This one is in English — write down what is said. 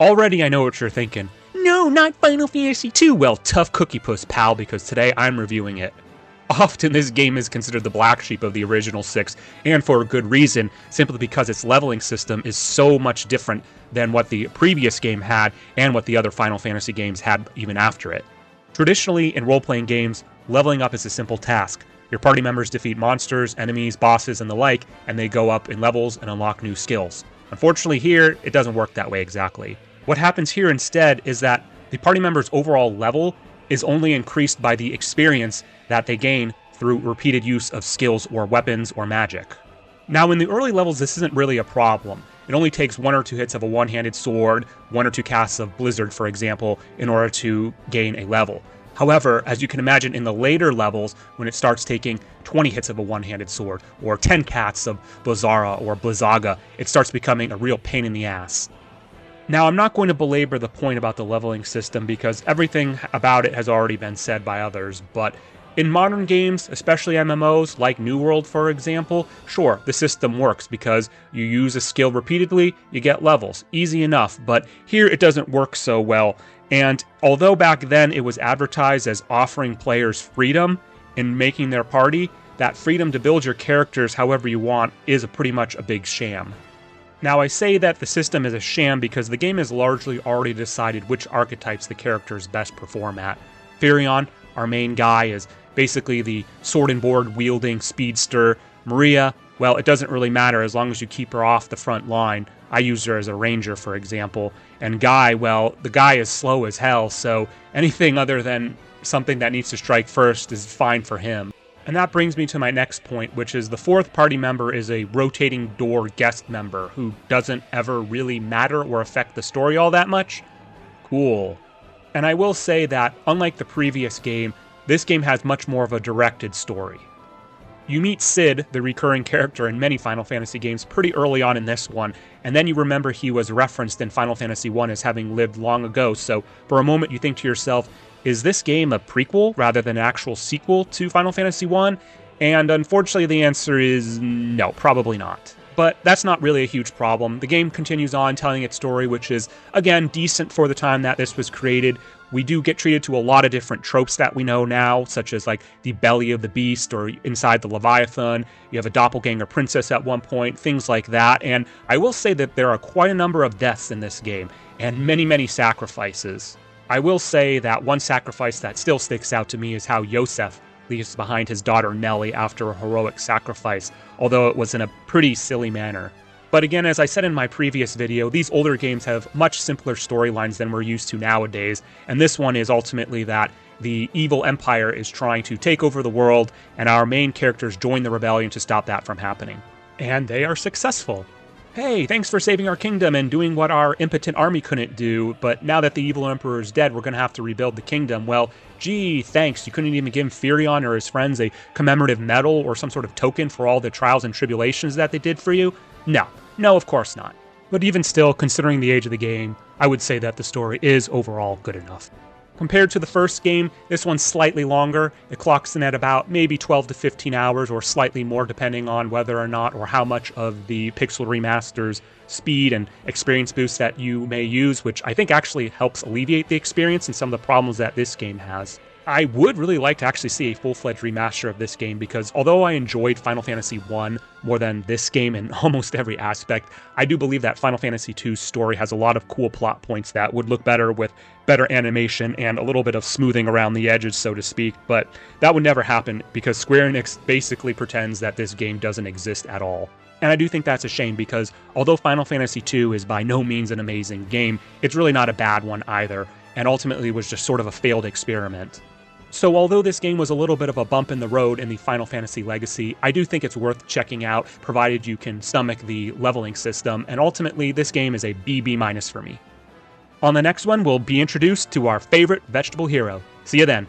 Already I know what you're thinking. No, not Final Fantasy II! Well, tough cookie puss, pal, because today I'm reviewing it. Often this game is considered the black sheep of the original 6, and for a good reason, simply because its leveling system is so much different than what the previous game had and what the other Final Fantasy games had even after it. Traditionally, in role-playing games, leveling up is a simple task. Your party members defeat monsters, enemies, bosses, and the like, and they go up in levels and unlock new skills. Unfortunately here, it doesn't work that way exactly. What happens here instead is that the party member's overall level is only increased by the experience that they gain through repeated use of skills or weapons or magic. Now in the early levels this isn't really a problem. It only takes 1 or 2 hits of a one-handed sword, 1 or 2 casts of Blizzard for example, in order to gain a level. However, as you can imagine in the later levels, when it starts taking 20 hits of a one-handed sword, or 10 casts of Blizzara or Blizzaga, it starts becoming a real pain in the ass. Now, I'm not going to belabor the point about the leveling system because everything about it has already been said by others, but in modern games, especially MMOs like New World for example, sure, the system works because you use a skill repeatedly, you get levels, easy enough, but here it doesn't work so well, and although back then it was advertised as offering players freedom in making their party, that freedom to build your characters however you want is pretty much a big sham. Now I say that the system is a sham because the game has largely already decided which archetypes the characters best perform at. Firion, our main guy, is basically the sword and board wielding speedster. Maria, well, it doesn't really matter as long as you keep her off the front line. I use her as a ranger, for example. And Guy, well, the guy is slow as hell, so anything other than something that needs to strike first is fine for him. And that brings me to my next point, which is the 4th party member is a rotating door guest member who doesn't ever really matter or affect the story all that much. Cool. And I will say that, unlike the previous game, this game has much more of a directed story. You meet Cid, the recurring character in many Final Fantasy games, pretty early on in this one, and then you remember he was referenced in Final Fantasy I as having lived long ago, so for a moment you think to yourself, is this game a prequel rather than an actual sequel to Final Fantasy I? And unfortunately the answer is no, probably not. But that's not really a huge problem. The game continues on telling its story, which is, again, decent for the time that this was created. We do get treated to a lot of different tropes that we know now, such as like the belly of the beast or inside the Leviathan. You have a doppelganger princess at one point, things like that. And I will say that there are quite a number of deaths in this game, and many, many sacrifices. I will say that one sacrifice that still sticks out to me is how Yosef leaves behind his daughter Nellie after a heroic sacrifice, although it was in a pretty silly manner. But again, as I said in my previous video, these older games have much simpler storylines than we're used to nowadays, and this one is ultimately that the evil empire is trying to take over the world, and our main characters join the rebellion to stop that from happening. And they are successful. Hey, thanks for saving our kingdom and doing what our impotent army couldn't do, but now that the evil emperor is dead, we're going to have to rebuild the kingdom. Well, gee, thanks. You couldn't even give Firion or his friends a commemorative medal or some sort of token for all the trials and tribulations that they did for you? No, of course not. But even still, considering the age of the game, I would say that the story is overall good enough. Compared to the first game, this one's slightly longer. It clocks in at about maybe 12 to 15 hours or slightly more depending on whether or not or how much of the Pixel Remaster's speed and experience boost that you may use, which I think actually helps alleviate the experience and some of the problems that this game has. I would really like to actually see a full-fledged remaster of this game because although I enjoyed Final Fantasy I more than this game in almost every aspect, I do believe that Final Fantasy II's story has a lot of cool plot points that would look better with better animation and a little bit of smoothing around the edges, so to speak, but that would never happen because Square Enix basically pretends that this game doesn't exist at all. And I do think that's a shame because although Final Fantasy II is by no means an amazing game, it's really not a bad one either, and ultimately was just sort of a failed experiment. So although this game was a little bit of a bump in the road in the Final Fantasy legacy, I do think it's worth checking out, provided you can stomach the leveling system, and ultimately this game is a B- for me. On the next one, we'll be introduced to our favorite vegetable hero. See you then.